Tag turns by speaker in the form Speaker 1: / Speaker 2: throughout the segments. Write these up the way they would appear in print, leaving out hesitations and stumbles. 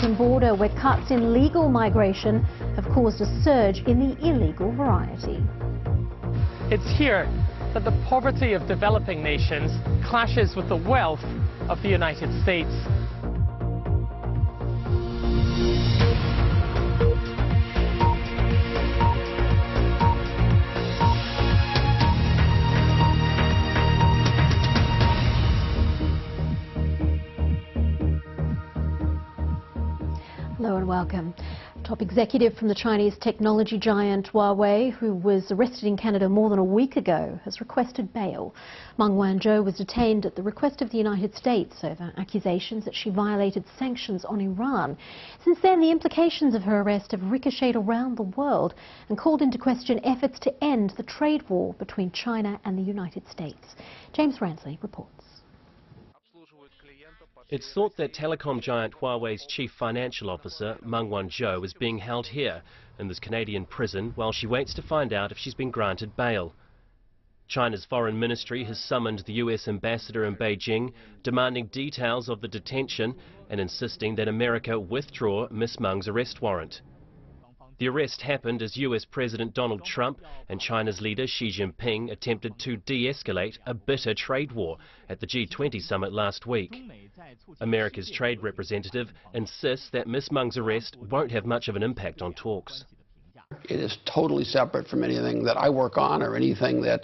Speaker 1: Mexican border, where cuts in legal migration have caused a surge in the illegal variety.
Speaker 2: It's here that the poverty of developing nations clashes with the wealth of the United States.
Speaker 1: Hello and welcome. Top executive from the Chinese technology giant Huawei, who was arrested in Canada more than a week ago, has requested bail. Meng Wanzhou was detained at the request of the United States over accusations that she violated sanctions on Iran. Since then, the implications of her arrest have ricocheted around the world and called into question efforts to end the trade war between China and the United States. James Ransley reports.
Speaker 3: It's thought that telecom giant Huawei's chief financial officer, Meng Wanzhou, is being held here in this Canadian prison while she waits to find out if she's been granted bail. China's foreign ministry has summoned the US ambassador in Beijing, demanding details of the detention and insisting that America withdraw Ms. Meng's arrest warrant. The arrest happened as US President Donald Trump and China's leader Xi Jinping attempted to de-escalate a bitter trade war at the G20 summit last week. America's trade representative insists that Ms. Meng's arrest won't have much of an impact on talks.
Speaker 4: It is totally separate from anything that I work on or anything that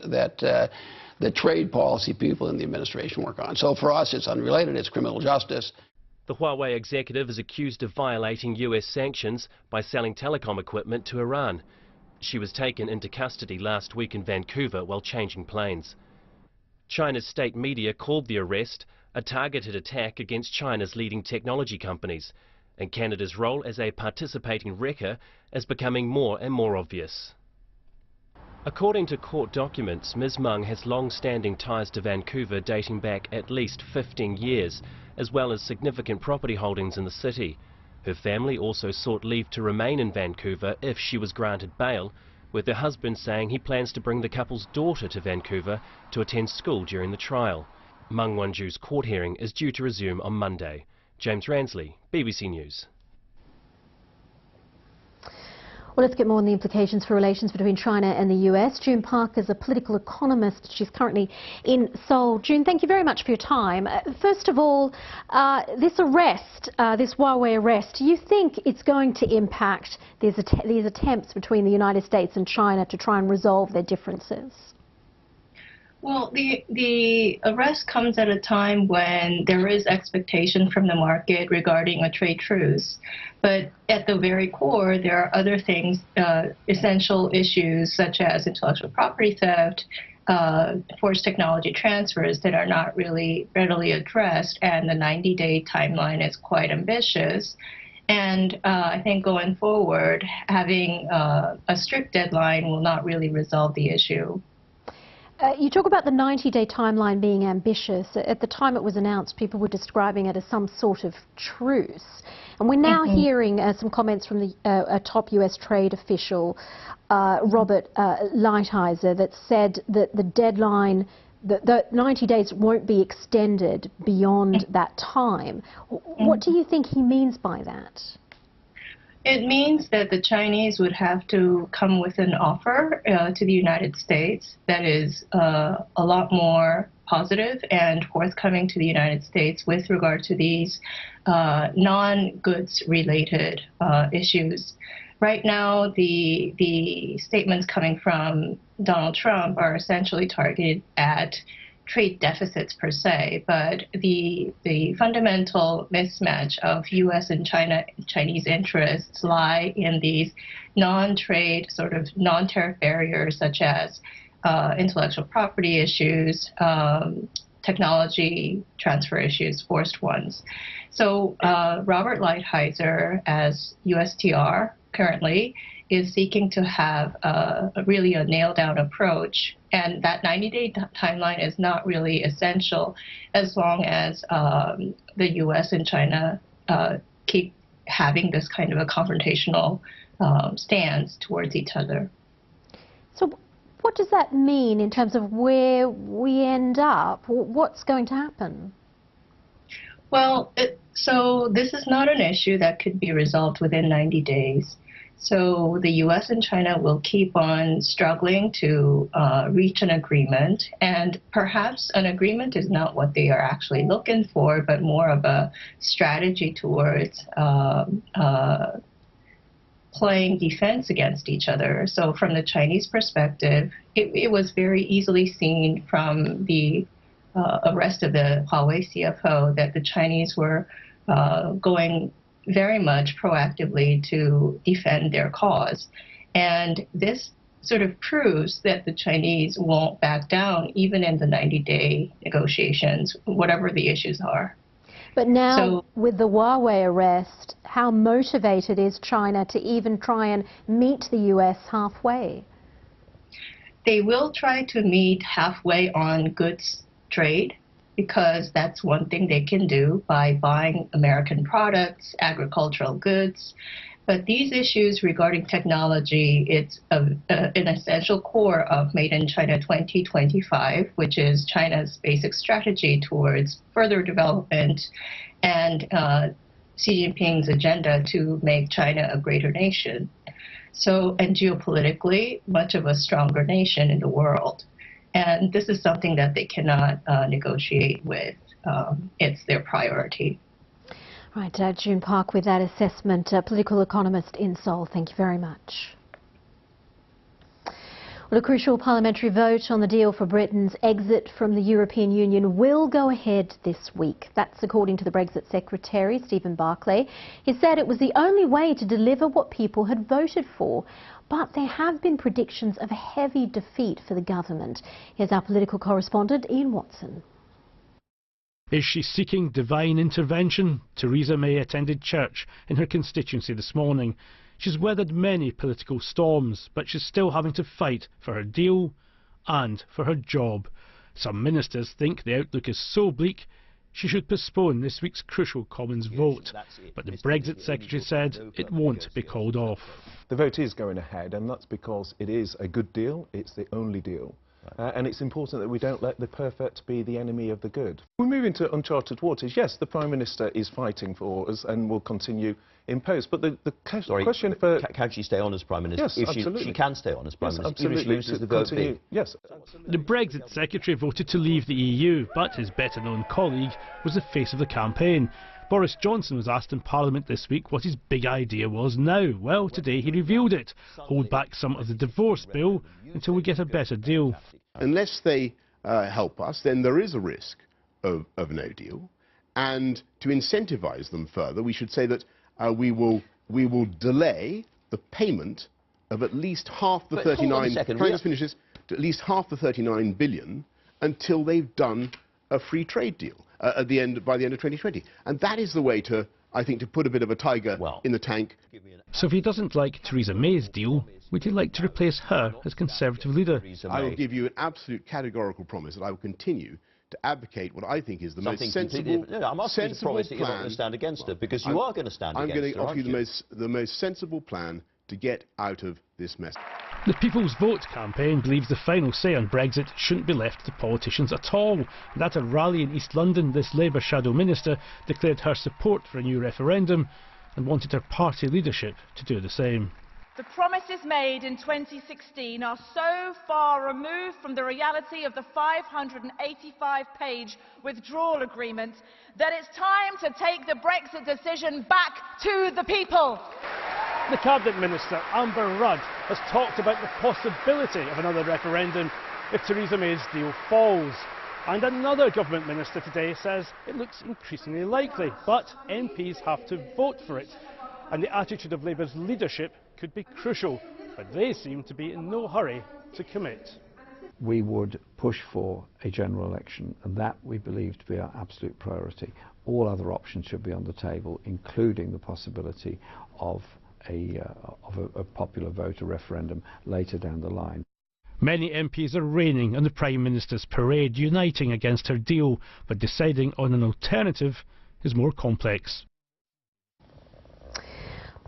Speaker 4: the trade policy people in the administration work on. So for us, it's unrelated. It's criminal justice.
Speaker 3: The Huawei executive is accused of violating US sanctions by selling telecom equipment to Iran. She was taken into custody last week in Vancouver while changing planes. China's state media called the arrest a targeted attack against China's leading technology companies, and Canada's role as a participating wrecker is becoming more and more obvious. According to court documents, Ms. Meng has long-standing ties to Vancouver dating back at least 15 years, as well as significant property holdings in the city. Her family also sought leave to remain in Vancouver if she was granted bail, with her husband saying he plans to bring the couple's daughter to Vancouver to attend school during the trial. Meng Wanzhou's court hearing is due to resume on Monday. James Ransley, BBC News.
Speaker 1: Well, let's get more on the implications for relations between China and the US. June Parker is a political economist. She's currently in Seoul. June, thank you very much for your time. First of all, this arrest, this Huawei arrest, do you think it's going to impact these attempts between the United States and China to try and resolve their differences?
Speaker 5: Well, the arrest comes at a time when there is expectation from the market regarding a trade truce. But at the very core, there are other things, essential issues such as intellectual property theft, forced technology transfers that are not really readily addressed, and the 90-day timeline is quite ambitious. And I think going forward, having a strict deadline will not really resolve the issue.
Speaker 1: You talk about the 90-day timeline being ambitious. At the time it was announced, people were describing it as some sort of truce. And we're now hearing some comments from a top US trade official, Robert Lighthizer, that said that the deadline, the 90 days won't be extended beyond that time. What do you think he means by that?
Speaker 5: It means that the Chinese would have to come with an offer to the United States that is a lot more positive and forthcoming to the United States with regard to these non-goods related issues. Right now, the statements coming from Donald Trump are essentially targeted at trade deficits per se, but the fundamental mismatch of U.S. and Chinese interests lie in these non-trade, sort of non-tariff barriers such as intellectual property issues, technology transfer issues, forced ones. So Robert Lighthizer, as USTR currently, is seeking to have really a nailed-down approach, and that 90-day timeline is not really essential as long as the U.S. and China keep having this kind of a confrontational stance towards each other.
Speaker 1: So what does that mean in terms of where we end up? What's going to happen?
Speaker 5: Well, So this is not an issue that could be resolved within 90 days. So the U.S. and China will keep on struggling to reach an agreement, and perhaps an agreement is not what they are actually looking for, but more of a strategy towards playing defense against each other. So from the Chinese perspective, it was very easily seen from the arrest of the Huawei CFO that the Chinese were going very much proactively to defend their cause. And this sort of proves that the Chinese won't back down even in the 90-day negotiations, whatever the issues are.
Speaker 1: But now, with the Huawei arrest, how motivated is China to even try and meet the U.S. halfway?
Speaker 5: They will try to meet halfway on goods trade, because that's one thing they can do by buying American products, agricultural goods. But these issues regarding technology, it's an essential core of Made in China 2025, which is China's basic strategy towards further development and Xi Jinping's agenda to make China a greater nation. So, and geopolitically, much of a stronger nation in the world. And this is something that they cannot negotiate with. It's their priority.
Speaker 1: Right, June Park with that assessment, political economist in Seoul. Thank you very much. Well, a crucial parliamentary vote on the deal for Britain's exit from the European Union will go ahead this week. That's according to the Brexit Secretary, Stephen Barclay. He said it was the only way to deliver what people had voted for. But there have been predictions of a heavy defeat for the government. Here's our political correspondent, Ian Watson.
Speaker 6: Is she seeking divine intervention? Theresa May attended church in her constituency this morning. She's weathered many political storms, but she's still having to fight for her deal and for her job. Some ministers think the outlook is so bleak she should postpone this week's crucial Commons vote. But the Brexit Secretary said it won't be called off.
Speaker 7: The vote is going ahead, and that's because it is a good deal. It's the only deal. And it's important that we don't let the perfect be the enemy of the good. We move into uncharted waters. Yes, the Prime Minister is fighting for us and will continue in post. But the question for...
Speaker 8: Can she stay on as Prime Minister?
Speaker 7: Yes,
Speaker 8: if
Speaker 7: absolutely.
Speaker 8: She can stay on as Prime Minister,
Speaker 7: absolutely.
Speaker 8: Even if she loses the vote big.
Speaker 7: Yes.
Speaker 6: The Brexit Secretary voted to leave the EU, but his better-known colleague was the face of the campaign. Boris Johnson was asked in Parliament this week what his big idea was now. Well, today he revealed it. Hold back some of the divorce bill until we get a better deal.
Speaker 9: Unless they help us, then there is a risk of no deal. And to incentivise them further, we should say that we will delay the payment of at least half the 39. Can I just finish this? At least half the 39 billion until they've done a free trade deal by the end of 2020, and that is the way to, I think, to put a bit of a tiger in the tank.
Speaker 6: So if he doesn't like Theresa May's deal, would he like to replace her as Conservative leader?
Speaker 9: I will give you an absolute categorical promise that I will continue to advocate what I think is the most sensible,
Speaker 8: I'm asking you to promise that you're not going to stand against her, because you are going to stand against her.
Speaker 9: I'm going to offer you the most sensible plan to get out of this mess.
Speaker 6: The People's Vote campaign believes the final say on Brexit shouldn't be left to politicians at all. And at a rally in East London, this Labour Shadow Minister declared her support for a new referendum and wanted her party leadership to do the same.
Speaker 10: The promises made in 2016 are so far removed from the reality of the 585-page withdrawal agreement that it's time to take the Brexit decision back to the people.
Speaker 6: The Cabinet Minister, Amber Rudd, has talked about the possibility of another referendum if Theresa May's deal falls. And another government minister today says it looks increasingly likely, but MPs have to vote for it. And the attitude of Labour's leadership could be crucial, but they seem to be in no hurry to commit.
Speaker 11: We would push for a general election, and that we believe to be our absolute priority. All other options should be on the table, including the possibility of a popular vote, a referendum, later down the line.
Speaker 6: Many MPs are raining on the Prime Minister's parade, uniting against her deal, but deciding on an alternative is more complex.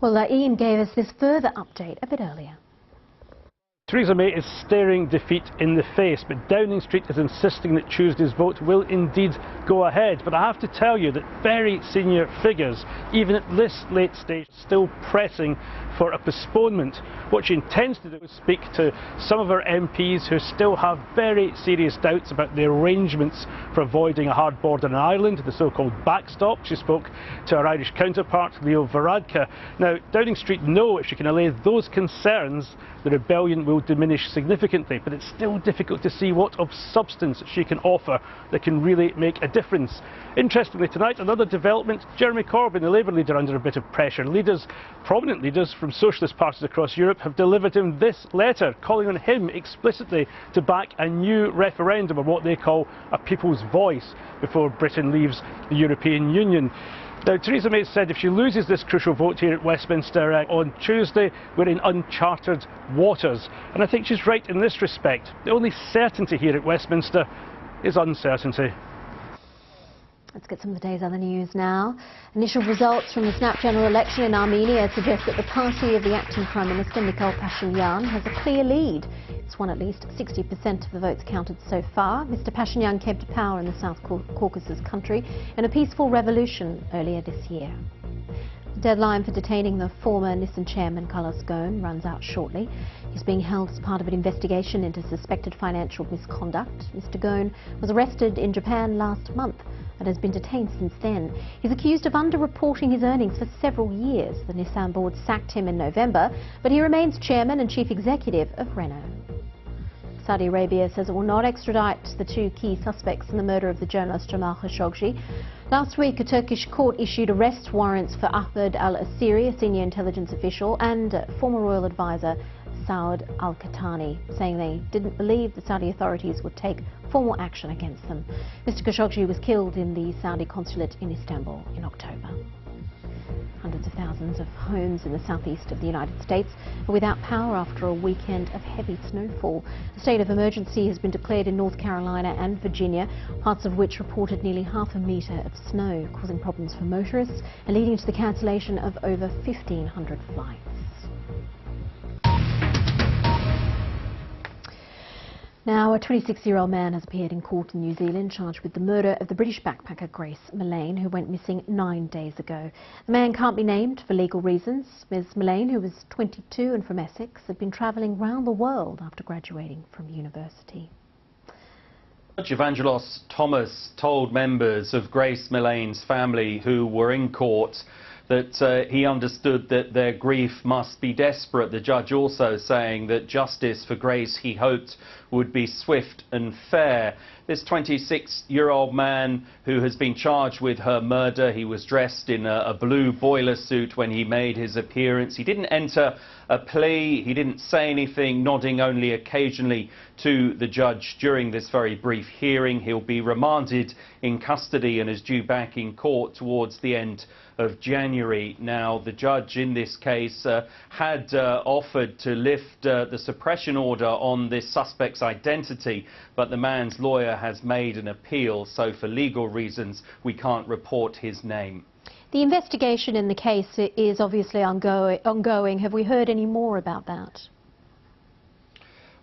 Speaker 1: Well, Ian gave us this further update a bit earlier.
Speaker 6: Theresa May is staring defeat in the face, but Downing Street is insisting that Tuesday's vote will indeed go ahead. But I have to tell you that very senior figures, even at this late stage, are still pressing for a postponement. What she intends to do is speak to some of her MPs who still have very serious doubts about the arrangements for avoiding a hard border in Ireland, the so-called backstop. She spoke to her Irish counterpart, Leo Varadkar. Now, Downing Street know if she can allay those concerns, the rebellion will diminish significantly, but it's still difficult to see what of substance she can offer that can really make a difference. Interestingly, tonight, another development: Jeremy Corbyn, the Labour leader, under a bit of pressure. Prominent leaders from socialist parties across Europe have delivered him this letter, calling on him explicitly to back a new referendum, or what they call a people's voice, before Britain leaves the European Union. Now, Theresa May said if she loses this crucial vote here at Westminster on Tuesday, we're in uncharted waters. And I think she's right in this respect. The only certainty here at Westminster is uncertainty.
Speaker 1: Let's get some of the day's other news now. Initial results from the snap general election in Armenia suggest that the party of the acting Prime Minister, Nikol Pashinyan, has a clear lead. It's won at least 60% of the votes counted so far. Mr. Pashinyan came to power in the South Caucasus country in a peaceful revolution earlier this year. The deadline for detaining the former Nissan chairman, Carlos Ghosn, runs out shortly. He's being held as part of an investigation into suspected financial misconduct. Mr. Ghosn was arrested in Japan last month and has been detained since then. He's accused of underreporting his earnings for several years. The Nissan board sacked him in November, but he remains chairman and chief executive of Renault. Saudi Arabia says it will not extradite the two key suspects in the murder of the journalist Jamal Khashoggi. Last week, a Turkish court issued arrest warrants for Ahmed al-Asiri, a senior intelligence official, and former royal advisor Saud al-Qahtani, saying they didn't believe the Saudi authorities would take formal action against them. Mr. Khashoggi was killed in the Saudi consulate in Istanbul in October. Hundreds of thousands of homes in the southeast of the United States are without power after a weekend of heavy snowfall. A state of emergency has been declared in North Carolina and Virginia, parts of which reported nearly half a metre of snow, causing problems for motorists and leading to the cancellation of over 1,500 flights. Now, a 26-year-old man has appeared in court in New Zealand charged with the murder of the British backpacker Grace Millane, who went missing 9 days ago. The man can't be named for legal reasons. Ms. Millane, who was 22 and from Essex, had been travelling round the world after graduating from university.
Speaker 12: Judge Evangelos Thomas told members of Grace Millane's family who were in court that he understood that their grief must be desperate. The judge also saying that justice for Grace, he hoped, would be swift and fair. This 26-year-old man who has been charged with her murder, he was dressed in a blue boiler suit when he made his appearance. He didn't enter a plea, he didn't say anything, nodding only occasionally to the judge during this very brief hearing. He'll be remanded in custody and is due back in court towards the end of January. Now, the judge in this case had offered to lift the suppression order on this suspect's identity, but the man's lawyer has made an appeal, so for legal reasons we can't report his name.
Speaker 1: The investigation in the case is obviously ongoing. Have we heard any more about that?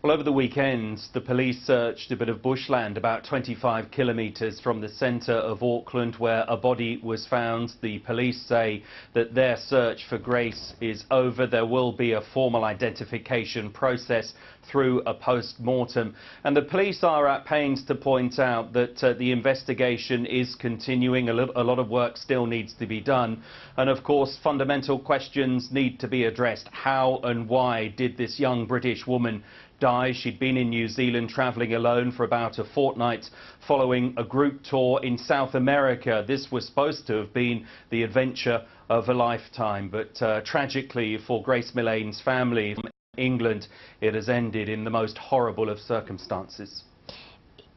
Speaker 12: Well, over the weekend, the police searched a bit of bushland about 25 kilometres from the centre of Auckland, where a body was found. The police say that their search for Grace is over. There will be a formal identification process through a post-mortem. And the police are at pains to point out that the investigation is continuing. A lot of work still needs to be done. And of course, fundamental questions need to be addressed. How and why did this young British woman die? She'd been in New Zealand travelling alone for about a fortnight following a group tour in South America. This was supposed to have been the adventure of a lifetime, but tragically for Grace Millane's family from England, it has ended in the most horrible of circumstances.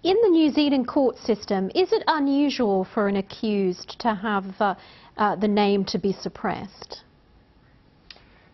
Speaker 1: In the New Zealand court system, is it unusual for an accused to have the name to be suppressed?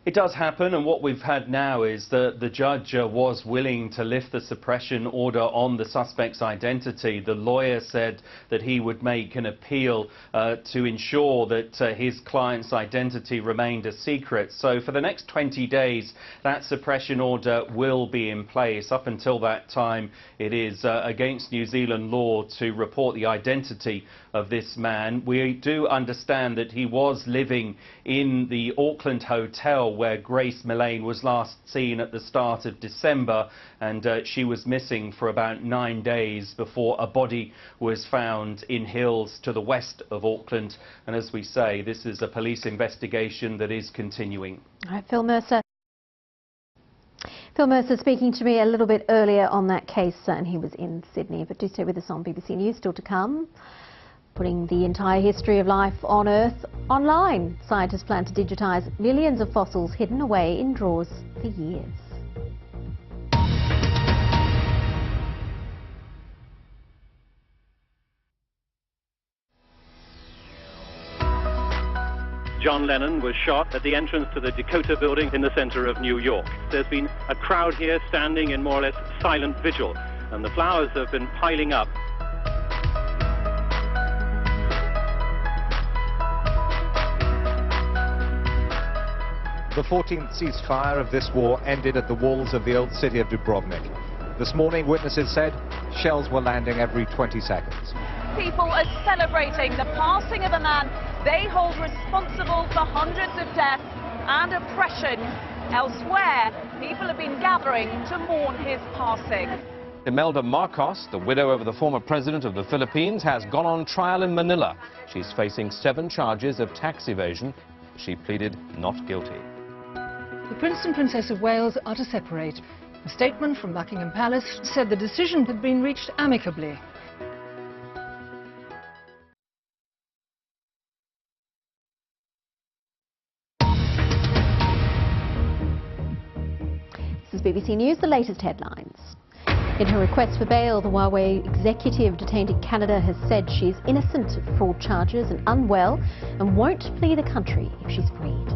Speaker 12: It does happen, and what we've had now is that the judge was willing to lift the suppression order on the suspect's identity. The lawyer said that he would make an appeal to ensure that his client's identity remained a secret. So for the next 20 days, that suppression order will be in place. Up until that time, it is against New Zealand law to report the identity of this man. We do understand that he was living in the Auckland hotel where Grace Millane was last seen at the start of December, and she was missing for about 9 days before a body was found in hills to the west of Auckland. And as we say, this is a police investigation that is continuing.
Speaker 1: All right, Phil Mercer. Phil Mercer speaking to me a little bit earlier on that case, and he was in Sydney. But do stay with us on BBC News, still to come. Putting the entire history of life on Earth online. Scientists plan to digitise millions of fossils hidden away in drawers for years.
Speaker 13: John Lennon was shot at the entrance to the Dakota building in the center of New York. There's been a crowd here standing in more or less silent vigil, and the flowers have been piling up.
Speaker 14: The 14th ceasefire of this war ended at the walls of the old city of Dubrovnik. This morning, witnesses said shells were landing every 20 seconds.
Speaker 10: People are celebrating the passing of a man they hold responsible for hundreds of deaths and oppression. Elsewhere, people have been gathering to mourn his passing.
Speaker 15: Imelda Marcos, the widow of the former president of the Philippines, has gone on trial in Manila. She's facing 7 charges of tax evasion. She pleaded not guilty.
Speaker 16: The Prince and Princess of Wales are to separate. A statement from Buckingham Palace said the decision had been reached amicably.
Speaker 1: This is BBC News, the latest headlines. In her request for bail, the Huawei executive detained in Canada has said she's innocent of fraud charges and unwell and won't flee the country if she's freed.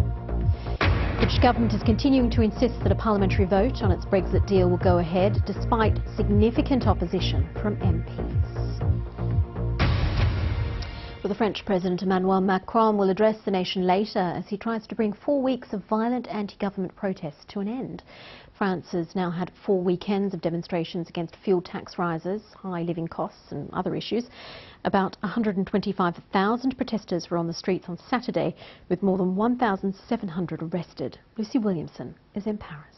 Speaker 1: The British government is continuing to insist that a parliamentary vote on its Brexit deal will go ahead despite significant opposition from MPs. Well, the French President Emmanuel Macron will address the nation later as he tries to bring 4 weeks of violent anti-government protests to an end. France has now had 4 weekends of demonstrations against fuel tax rises, high living costs and other issues. About 125,000 protesters were on the streets on Saturday, with more than 1,700 arrested. Lucy Williamson is in Paris.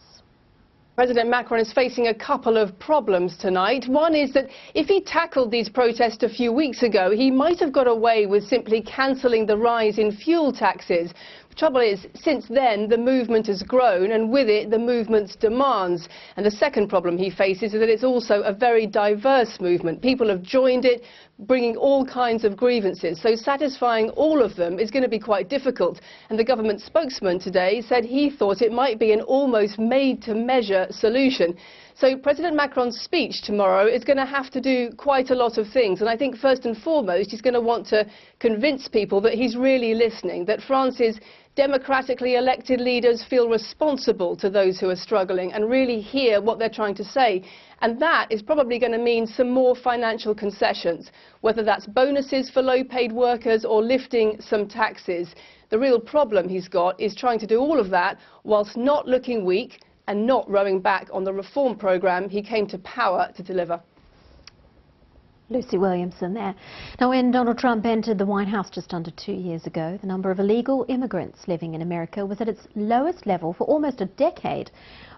Speaker 17: President Macron is facing a couple of problems tonight. One is that if he tackled these protests a few weeks ago, he might have got away with simply cancelling the rise in fuel taxes. The trouble is, since then, the movement has grown, and with it, the movement's demands. And the second problem he faces is that it's also a very diverse movement. People have joined it, bringing all kinds of grievances. So satisfying all of them is going to be quite difficult. And the government spokesman today said he thought it might be an almost made-to-measure solution. So President Macron's speech tomorrow is going to have to do quite a lot of things. And I think first and foremost, he's going to want to convince people that he's really listening, that France's democratically elected leaders feel responsible to those who are struggling and really hear what they're trying to say. And that is probably going to mean some more financial concessions, whether that's bonuses for low-paid workers or lifting some taxes. The real problem he's got is trying to do all of that whilst not looking weak and not rowing back on the reform programme he came to power to deliver.
Speaker 1: Lucy Williamson there. Now, when Donald Trump entered the White House just under 2 years ago, the number of illegal immigrants living in America was at its lowest level for almost a decade.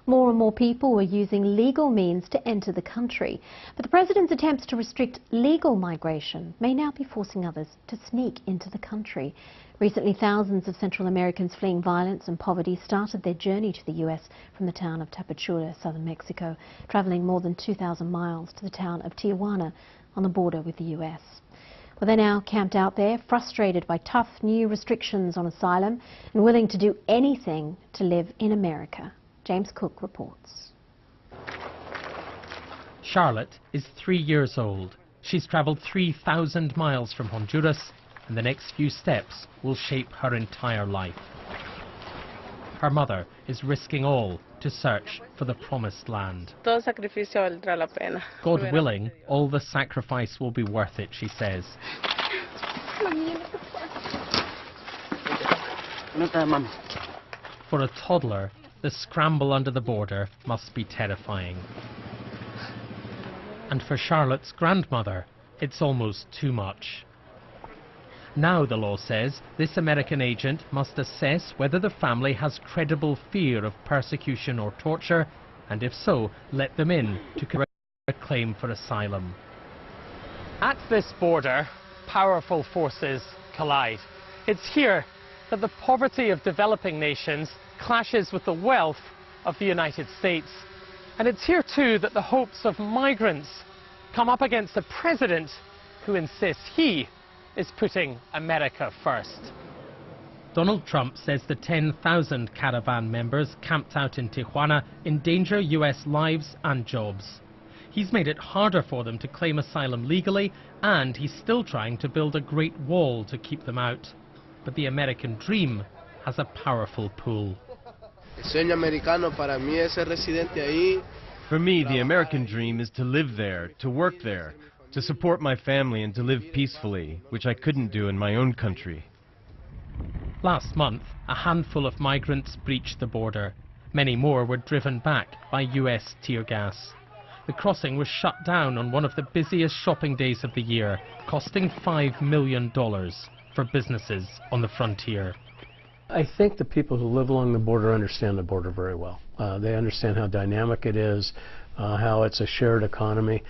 Speaker 1: More and more people were using legal means to enter the country. But the president's attempts to restrict legal migration may now be forcing others to sneak into the country. Recently, thousands of Central Americans fleeing violence and poverty started their journey to the U.S. from the town of Tapachula, southern Mexico, travelling more than 2,000 miles to the town of Tijuana on the border with the U.S. Well, they're now camped out there, frustrated by tough new restrictions on asylum and willing to do anything to live in America. James Cook reports.
Speaker 2: Charlotte is 3 years old. She's travelled 3,000 miles from Honduras, and the next few steps will shape her entire life. Her mother is risking all to search for the promised land.
Speaker 18: Todo sacrificio valdrá la pena.
Speaker 2: God willing, all the sacrifice will be worth it, she says. For a toddler, the scramble under the border must be terrifying. And for Charlotte's grandmother, it's almost too much. Now, the law says, this American agent must assess whether the family has credible fear of persecution or torture, and if so, let them in to correct a claim for asylum. At this border, powerful forces collide. It's here that the poverty of developing nations clashes with the wealth of the United States. And it's here too that the hopes of migrants come up against a president who insists he is putting America first. Donald Trump says the 10,000 caravan members camped out in Tijuana endanger US lives and jobs. He's made it harder for them to claim asylum legally, and he's still trying to build a great wall to keep them out. But the American dream has a powerful pull.
Speaker 19: For me, the American dream is to live there, to work there, to support my family and to live peacefully, which I couldn't do in my own country.
Speaker 2: Last month, a handful of migrants breached the border. Many more were driven back by US tear gas. The crossing was shut down on one of the busiest shopping days of the year, costing $5 million for businesses on the frontier.
Speaker 20: I think the people who live along the border understand the border very well. They understand how dynamic it is, how it's a shared economy.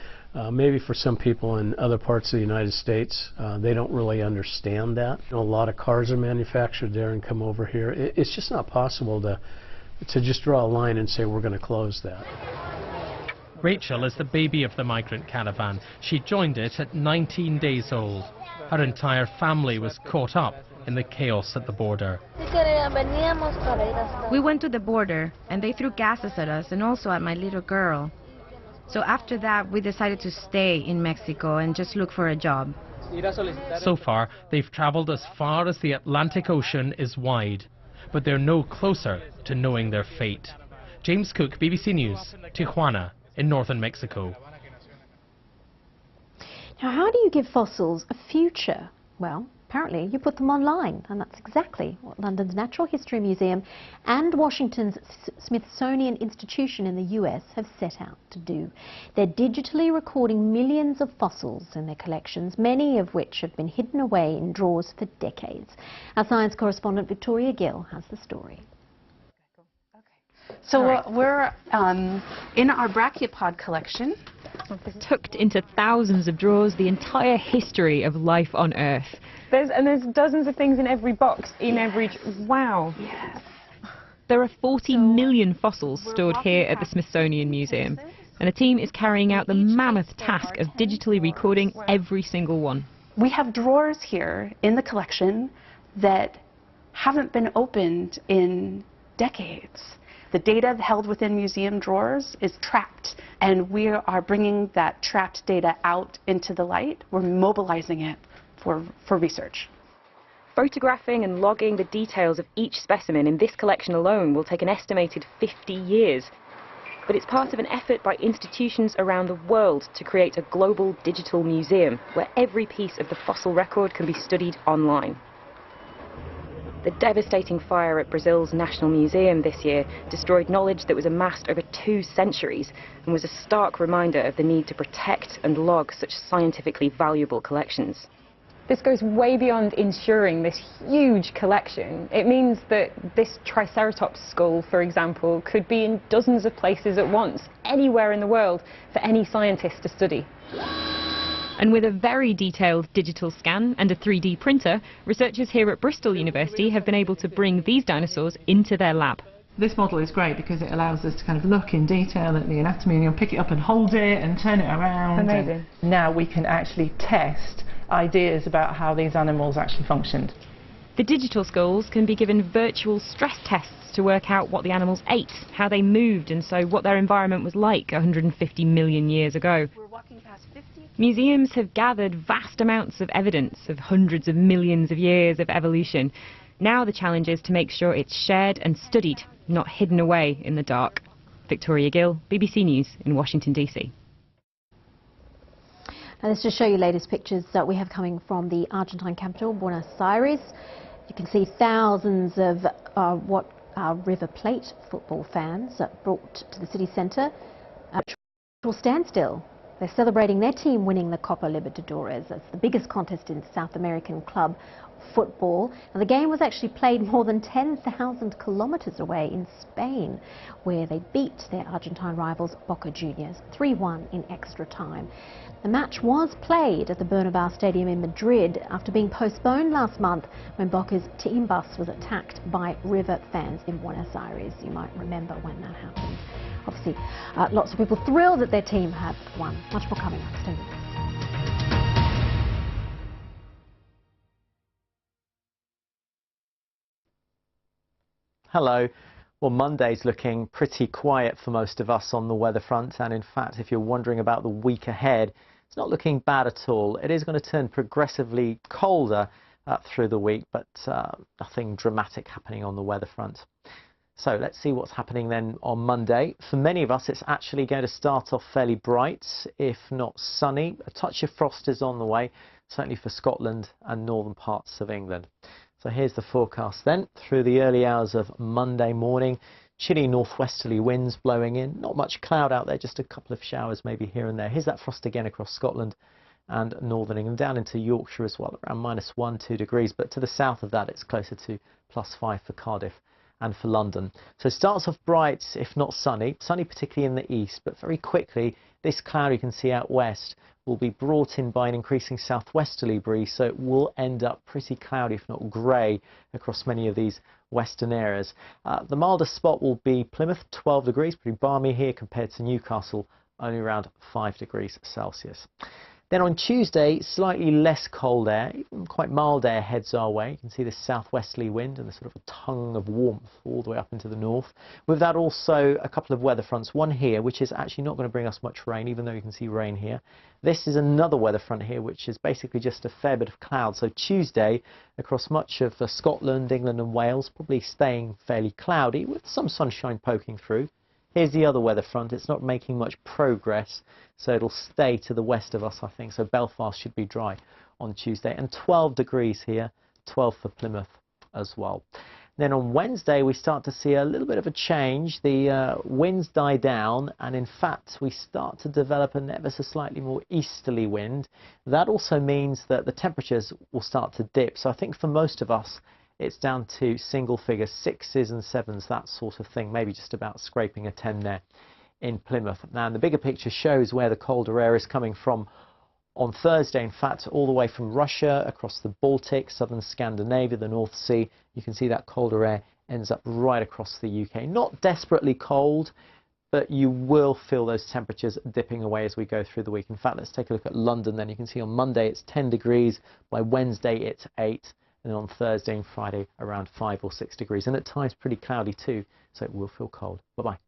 Speaker 20: Maybe for some people in other parts of the United States, they don't really understand that. A lot of cars are manufactured there and come over here. It's just not possible to just draw a line and say we're going to close that.
Speaker 2: Rachel is the baby of the migrant caravan. She joined it at 19 days old. Her entire family was caught up in the chaos at the border.
Speaker 21: We went to the border and they threw gases at us and also at my little girl. So after that we decided to stay in Mexico and just look for a job.
Speaker 2: So far they've traveled as far as the Atlantic Ocean is wide, but they're no closer to knowing their fate. James Cook, BBC News, Tijuana in northern Mexico.
Speaker 1: Now, how do you give fossils a future? Well, apparently you put them online, and that's exactly what London's Natural History Museum and Washington's Smithsonian Institution in the US have set out to do. They're digitally recording millions of fossils in their collections, many of which have been hidden away in drawers for decades. Our science correspondent Victoria Gill has the story.
Speaker 22: So we're in our brachiopod collection.
Speaker 23: Tucked into thousands of drawers, the entire history of life on Earth.
Speaker 24: There's dozens of things in every box, in every... Wow.
Speaker 22: Yes.
Speaker 23: There are 40 million fossils stored here at the Smithsonian Museum, and a team is carrying out the mammoth task of digitally recording every single one.
Speaker 22: We have drawers here in the collection that haven't been opened in decades. The data held within museum drawers is trapped, and we are bringing that trapped data out into the light. We're mobilizing it for research.
Speaker 23: Photographing and logging the details of each specimen in this collection alone will take an estimated 50 years. But it's part of an effort by institutions around the world to create a global digital museum where every piece of the fossil record can be studied online. The devastating fire at Brazil's National Museum this year destroyed knowledge that was amassed over 2 centuries and was a stark reminder of the need to protect and log such scientifically valuable collections.
Speaker 24: This goes way beyond ensuring this huge collection. It means that this Triceratops skull, for example, could be in dozens of places at once, anywhere in the world, for any scientist to study.
Speaker 23: And with a very detailed digital scan and a 3D printer, researchers here at Bristol University have been able to bring these dinosaurs into their lab.
Speaker 25: This model is great because it allows us to kind of look in detail at the anatomy, and you'll pick it up and hold it and turn it around.
Speaker 24: Amazing.
Speaker 25: Now we can actually test ideas about how these animals actually functioned.
Speaker 23: The digital skulls can be given virtual stress tests to work out what the animals ate, how they moved, and so what their environment was like 150 million years ago. Museums have gathered vast amounts of evidence of hundreds of millions of years of evolution, Now the challenge is to make sure it's shared and studied, not hidden away in the dark. Victoria Gill, BBC News in Washington, D.C.
Speaker 1: Now, let's just show you latest pictures that we have coming from the Argentine capital, Buenos Aires. You can see thousands of what are River Plate football fans brought to the city centre. Will stand still. They're celebrating their team winning the Copa Libertadores. That's the biggest contest in South American club football. And the game was actually played more than 10,000 kilometres away in Spain, where they beat their Argentine rivals Boca Juniors 3-1 in extra time. The match was played at the Bernabeu Stadium in Madrid after being postponed last month when Boca's team bus was attacked by River fans in Buenos Aires. You might remember when that happened. Obviously, lots of people thrilled that their team had won. Much more coming up. Stay with us.
Speaker 3: Hello. Well, Monday's looking pretty quiet for most of us on the weather front, and in fact, if you're wondering about the week ahead, it's not looking bad at all. It is going to turn progressively colder through the week, but nothing dramatic happening on the weather front. So let's see what's happening then on Monday. For many of us, it's actually going to start off fairly bright, if not sunny. A touch of frost is on the way, certainly for Scotland and northern parts of England. So here's the forecast then. Through the early hours of Monday morning, chilly northwesterly winds blowing in. Not much cloud out there, just a couple of showers maybe here and there. Here's that frost again across Scotland and northern England, down into Yorkshire as well, around -1–2 degrees. But to the south of that, it's closer to +5 for Cardiff and for London. So it starts off bright, if not sunny. Sunny particularly in the east, but very quickly this cloud you can see out west will be brought in by an increasing southwesterly breeze, so it will end up pretty cloudy, if not grey, across many of these western areas. The mildest spot will be Plymouth, 12 degrees, pretty balmy here compared to Newcastle, only around 5 degrees Celsius. Then on Tuesday, slightly less cold air, even quite mild air heads our way. You can see this southwesterly wind and the sort of a tongue of warmth all the way up into the north. With that also a couple of weather fronts, one here which is actually not going to bring us much rain, even though you can see rain here. This is another weather front here which is basically just a fair bit of cloud. So Tuesday across much of Scotland, England and Wales, probably staying fairly cloudy with some sunshine poking through. Here's the other weather front. It's not making much progress, so it'll stay to the west of us, I think. So Belfast should be dry on Tuesday. And 12 degrees here, 12 for Plymouth as well. Then on Wednesday, we start to see a little bit of a change. The winds die down, and in fact, we start to develop an ever so slightly more easterly wind. That also means that the temperatures will start to dip. So I think for most of us, it's down to single figures, 6s and 7s, that sort of thing, maybe just about scraping a 10 there in Plymouth. Now, the bigger picture shows where the colder air is coming from on Thursday, in fact, all the way from Russia, across the Baltic, southern Scandinavia, the North Sea. You can see that colder air ends up right across the UK. Not desperately cold, but you will feel those temperatures dipping away as we go through the week. In fact, let's take a look at London then. You can see on Monday it's 10 degrees, by Wednesday it's 8. And on Thursday and Friday around 5 or 6 degrees, and at times pretty cloudy too, so it will feel cold. Bye-bye.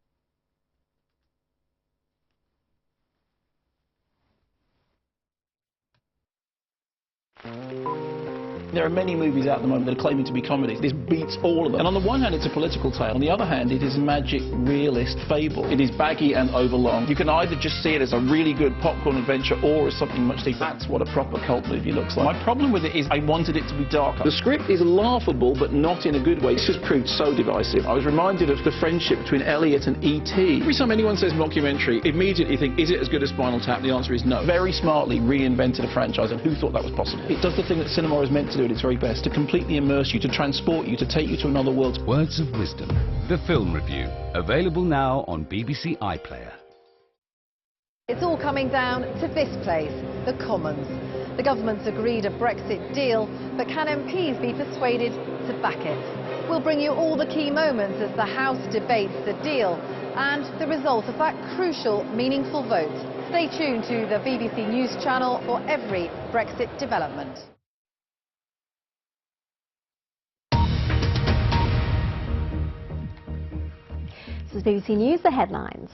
Speaker 4: There are many movies out at the moment that are claiming to be comedies. This beats all of them. And on the one hand, it's a political tale. On the other hand, it is magic, realist fable. It is baggy and overlong. You can either just see it as a really good popcorn adventure or as something much deeper. That's what a proper cult movie looks like. My problem with it is I wanted it to be darker. The script is laughable, but not in a good way. It's just proved so divisive. I was reminded of the friendship between Elliot and E.T. Every time anyone says mockumentary, immediately you think, is it as good as Spinal Tap? The answer is no. Very smartly reinvented a franchise, and who thought that was possible? It does the thing that cinema is meant to do at its very best, to completely immerse you, to transport you, to take you to another world.
Speaker 5: Words of Wisdom, the film review, available now on BBC iPlayer.
Speaker 7: It's all coming down to this place, the Commons. The government's agreed a Brexit deal, but can MPs be persuaded to back it? We'll bring you all the key moments as the House debates the deal and the result of that crucial, meaningful vote. Stay tuned to the BBC News channel for every Brexit development.
Speaker 1: This is BBC News, the headlines.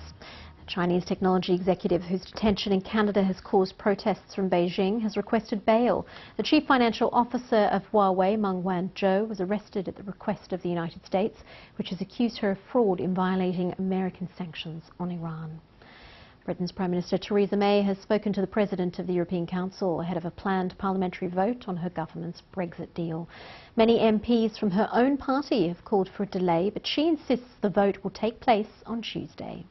Speaker 1: A Chinese technology executive whose detention in Canada has caused protests from Beijing has requested bail. The chief financial officer of Huawei, Meng Wanzhou, was arrested at the request of the United States, which has accused her of fraud in violating American sanctions on Iran. Britain's Prime Minister Theresa May has spoken to the President of the European Council ahead of a planned parliamentary vote on her government's Brexit deal. Many MPs from her own party have called for a delay, but she insists the vote will take place on Tuesday.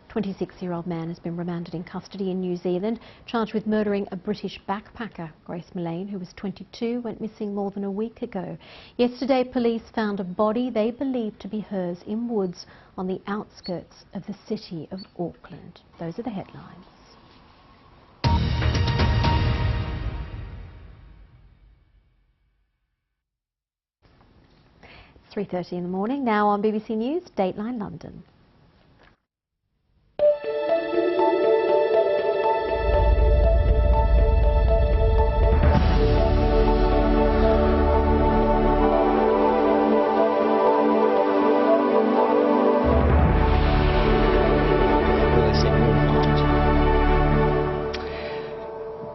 Speaker 1: A 26-year-old man has been remanded in custody in New Zealand, charged with murdering a British backpacker. Grace Mullane, who was 22, went missing more than a week ago. Yesterday, police found a body they believed to be hers in woods on the outskirts of the city of Auckland. Those are the headlines. It's 3:30 in the morning. Now on BBC News, Dateline London.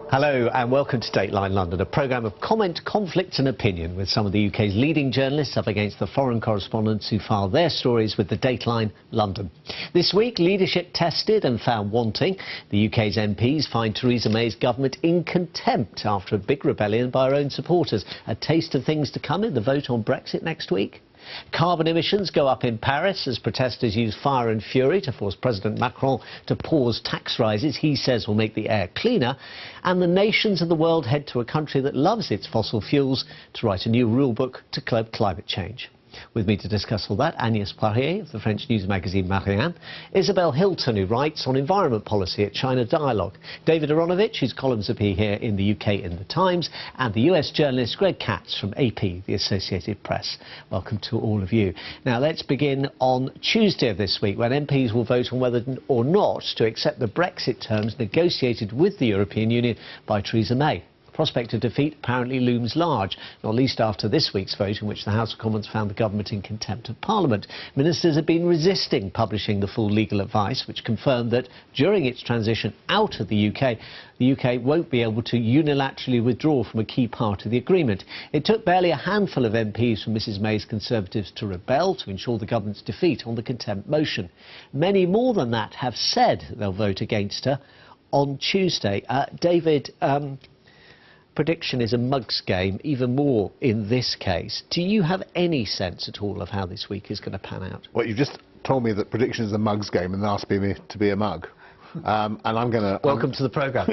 Speaker 6: Hello and welcome to Dateline London, a programme of comment, conflict and opinion with some of the UK's leading journalists up against the foreign correspondents who file their stories with the Dateline London. This week, leadership tested and found wanting. The UK's MPs find Theresa May's government in contempt after a big rebellion by her own supporters. A taste of things to come in the vote on Brexit next week. Carbon emissions go up in Paris as protesters use fire and fury to force President Macron to pause tax rises he says will make the air cleaner. And the nations of the world head to a country that loves its fossil fuels to write a new rule book to curb climate change. With me to discuss all that, Agnès Poirier of the French news magazine Marianne, Isabel Hilton, who writes on environment policy at China Dialogue, David Aronovich, whose columns appear here in the UK in The Times, and the US journalist Greg Katz from AP, the Associated Press. Welcome to all of you. Now let's begin on Tuesday of this week, when MPs will vote on whether or not to accept the Brexit terms negotiated with the European Union by Theresa May. Prospect of defeat apparently looms large, not least after this week's vote in which the House of Commons found the government in contempt of Parliament. Ministers have been resisting publishing the full legal advice, which confirmed that during its transition out of the UK won't be able to unilaterally withdraw from a key part of the agreement. It took barely a handful of MPs from Mrs May's Conservatives to rebel to ensure the government's defeat on the contempt motion. Many more than that have said they'll vote against her on Tuesday. David, prediction is a mug's game, even more in this case. Do you have any sense at all of how this week is going to pan out?
Speaker 8: Well, you've just told me that prediction is a mug's game and asked me to be a mug. And I'm going to...
Speaker 6: Welcome to the programme.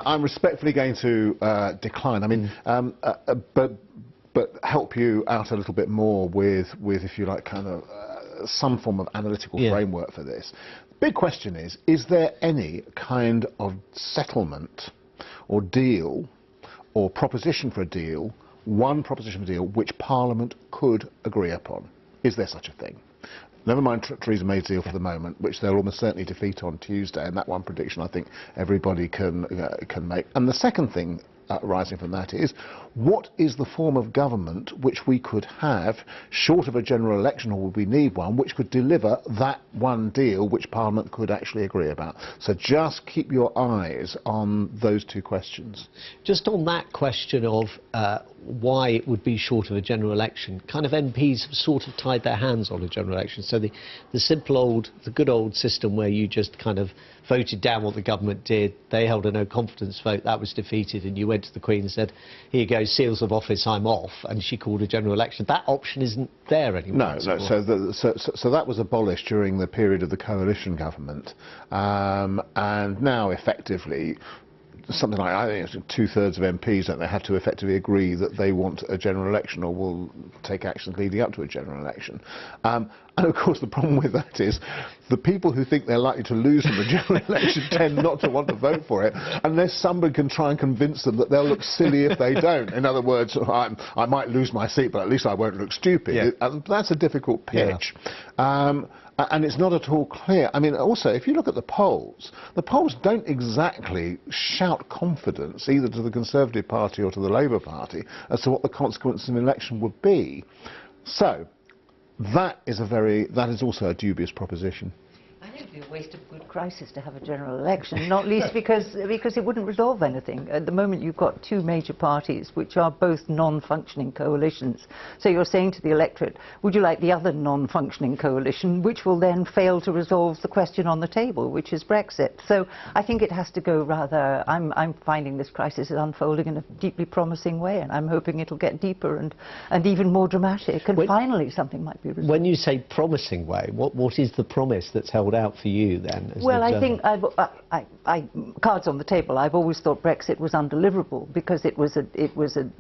Speaker 8: I'm respectfully going to decline. I mean, but help you out a little bit more with if you like, kind of some form of analytical framework for this. Big question is there any kind of settlement or deal, or proposition for a deal, one proposition for a deal which Parliament could agree upon? Is there such a thing? Never mind Theresa May's deal for the moment, which they'll almost certainly defeat on Tuesday, and that one prediction I think everybody can make. And the second thing arising from that is, what is the form of government which we could have, short of a general election, or would we need one, which could deliver that one deal which Parliament could actually agree about? So just keep your eyes on those two questions.
Speaker 6: Just on that question of why it would be short of a general election, kind of MPs have sort of tied their hands on a general election. So the good old system where you just kind of voted down what the government did, they held a no confidence vote, that was defeated, and you went to the Queen and said, here you go, seals of office, I'm off, and she called a general election. That option isn't there anymore.
Speaker 8: No, so that was abolished during the period of the coalition government, and now effectively something like, I think it's 2/3 of MPs, don't they, have to effectively agree that they want a general election or will take actions leading up to a general election. And of course the problem with that is the people who think they're likely to lose in the general election tend not to want to vote for it unless somebody can try and convince them that they'll look silly if they don't. In other words, I might lose my seat, but at least I won't look stupid. Yeah. That's a difficult pitch. Yeah. And it's not at all clear. I mean, also, if you look at the polls don't exactly shout confidence either to the Conservative Party or to the Labour Party as to what the consequences of an election would be. So that is also a dubious proposition.
Speaker 9: It'd be a waste of good crisis to have a general election, not least because it wouldn't resolve anything. At the moment you've got two major parties which are both non-functioning coalitions. So you're saying to the electorate, would you like the other non-functioning coalition, which will then fail to resolve the question on the table, which is Brexit. So I think it has to go rather, I'm finding this crisis is unfolding in a deeply promising way, and I'm hoping it'll get deeper and even more dramatic, and finally something might be resolved.
Speaker 6: When you say promising way, what is the promise that's held out for you then?
Speaker 9: Well, I think cards on the table. I've always thought Brexit was undeliverable because it was a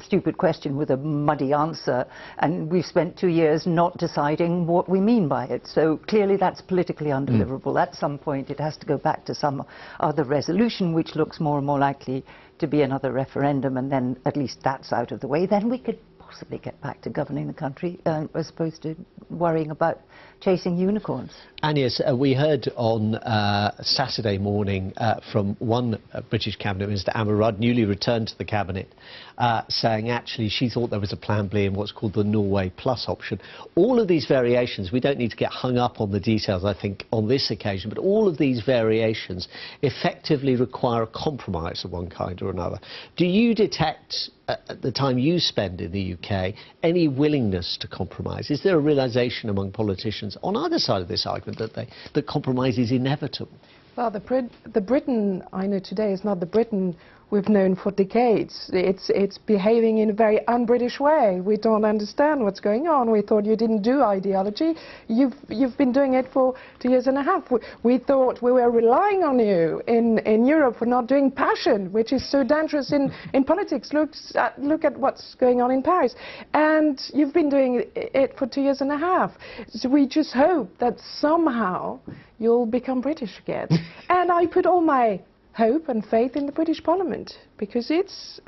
Speaker 9: stupid question with a muddy answer, and we've spent 2 years not deciding what we mean by it. So clearly that's politically undeliverable. At some point it has to go back to some other resolution, which looks more and more likely to be another referendum, and then at least that's out of the way. Then we could possibly get back to governing the country as opposed to worrying about chasing unicorns.
Speaker 6: Agnes, we heard on Saturday morning from one British cabinet minister, Amber Rudd, newly returned to the cabinet, saying actually she thought there was a plan B in what's called the Norway Plus option. All of these variations, we don't need to get hung up on the details, I think, on this occasion, but all of these variations effectively require a compromise of one kind or another. Do you detect, at the time you spend in the UK, any willingness to compromise? Is there a realisation among politicians on either side of this argument that compromise is inevitable?
Speaker 11: Well, the Britain I know today is not the Britain we've known for decades. It's behaving in a very un-British way. We don't understand what's going on. We thought you didn't do ideology. You've been doing it for 2 years and a half. We thought we were relying on you in Europe for not doing passion, which is so dangerous in politics. Look at what's going on in Paris. And you've been doing it for 2 years and a half. So we just hope that somehow you'll become British again. And I put all my hope and faith in the British Parliament, because it's,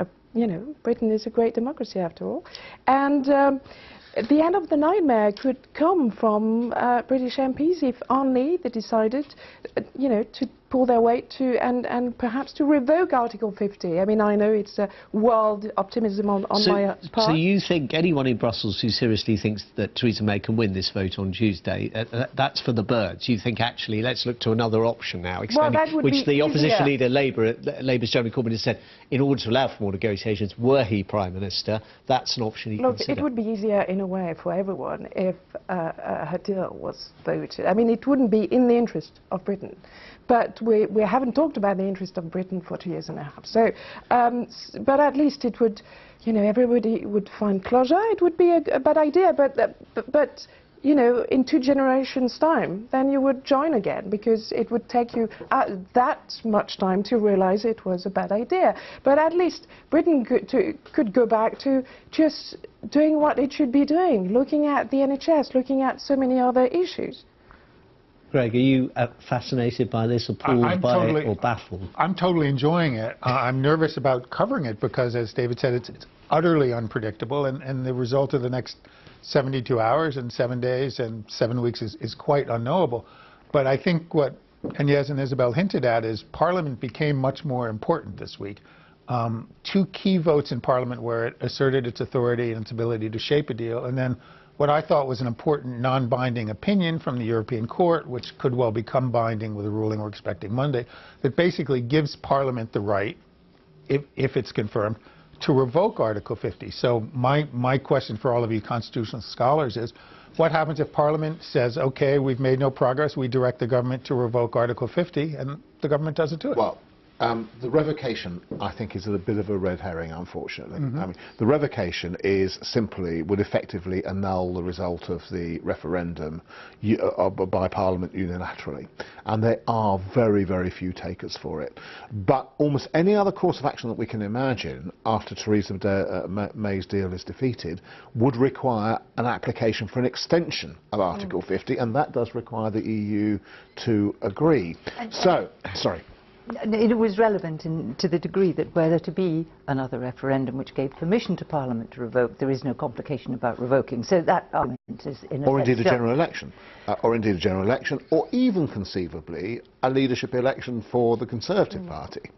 Speaker 11: Britain is a great democracy after all. And the end of the nightmare could come from British MPs if only they decided, to pull their weight and perhaps to revoke Article 50. I mean, I know it's a wild optimism on my part.
Speaker 6: So you think anyone in Brussels who seriously thinks that Theresa May can win this vote on Tuesday, that's for the birds? You think, actually, let's look to another option now, which the opposition leader, Labour's Jeremy Corbyn, has said, in order to allow for more negotiations, were he Prime Minister, that's an option he'd consider.
Speaker 11: It would be easier in a way for everyone if her deal was voted. I mean, it wouldn't be in the interest of Britain. But we haven't talked about the interest of Britain for 2 years and a half. So, but at least it would, everybody would find closure. It would be a bad idea, but in 2 generations' time, then you would join again, because it would take you that much time to realize it was a bad idea. But at least Britain could go back to just doing what it should be doing, looking at the NHS, looking at so many other issues.
Speaker 6: Greg, are you fascinated by this, or pulled by it, or baffled?
Speaker 12: I'm totally enjoying it. I'm nervous about covering it because, as David said, it's utterly unpredictable, and the result of the next 72 hours and 7 days and 7 weeks is quite unknowable. But I think what Agnes and Isabel hinted at is Parliament became much more important this week. 2 key votes in Parliament where it asserted its authority and its ability to shape a deal, and then what I thought was an important non-binding opinion from the European Court, which could well become binding with a ruling we're expecting Monday, that basically gives Parliament the right, if it's confirmed, to revoke Article 50. So my question for all of you constitutional scholars is, what happens if Parliament says, OK, we've made no progress, we direct the government to revoke Article 50, and the government doesn't do it?
Speaker 8: Well, the revocation, I think, is a bit of a red herring, unfortunately. I mean, the revocation would effectively annul the result of the referendum by Parliament unilaterally. And there are very, very few takers for it. But almost any other course of action that we can imagine after Theresa May's deal is defeated would require an application for an extension of Article 50, and that does require the EU to agree. Sorry.
Speaker 9: It was relevant to the degree that were there to be another referendum which gave permission to Parliament to revoke, there is no complication about revoking. So that argument is in
Speaker 8: or indeed a general election, or even conceivably a leadership election for the Conservative Party.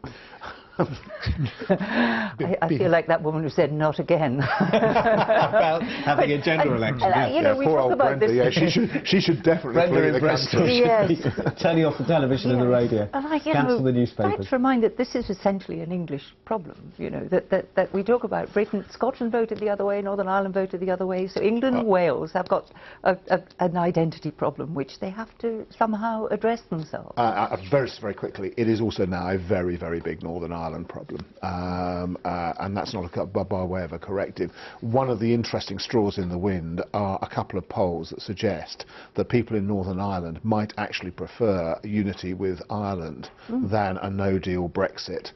Speaker 9: I feel like that woman who said not again.
Speaker 6: About having a general election.
Speaker 9: You know, we talk about
Speaker 8: Brenda,
Speaker 9: this.
Speaker 8: yeah, she should definitely
Speaker 6: Brenda
Speaker 8: flee
Speaker 6: in
Speaker 8: the
Speaker 6: Bristol.
Speaker 8: country.
Speaker 9: Yes.
Speaker 6: Turning off the television and the radio.
Speaker 9: And
Speaker 6: Cancel the newspapers.
Speaker 9: Let's remind that this is essentially an English problem. You know, that we talk about Britain, Scotland voted the other way, Northern Ireland voted the other way. So England and Wales have got an identity problem which they have to somehow address themselves.
Speaker 8: Very, very quickly, it is also now a very, very big Northern Ireland problem, and that's not by way of a corrective. One of the interesting straws in the wind are a couple of polls that suggest that people in Northern Ireland might actually prefer unity with Ireland than a no-deal Brexit.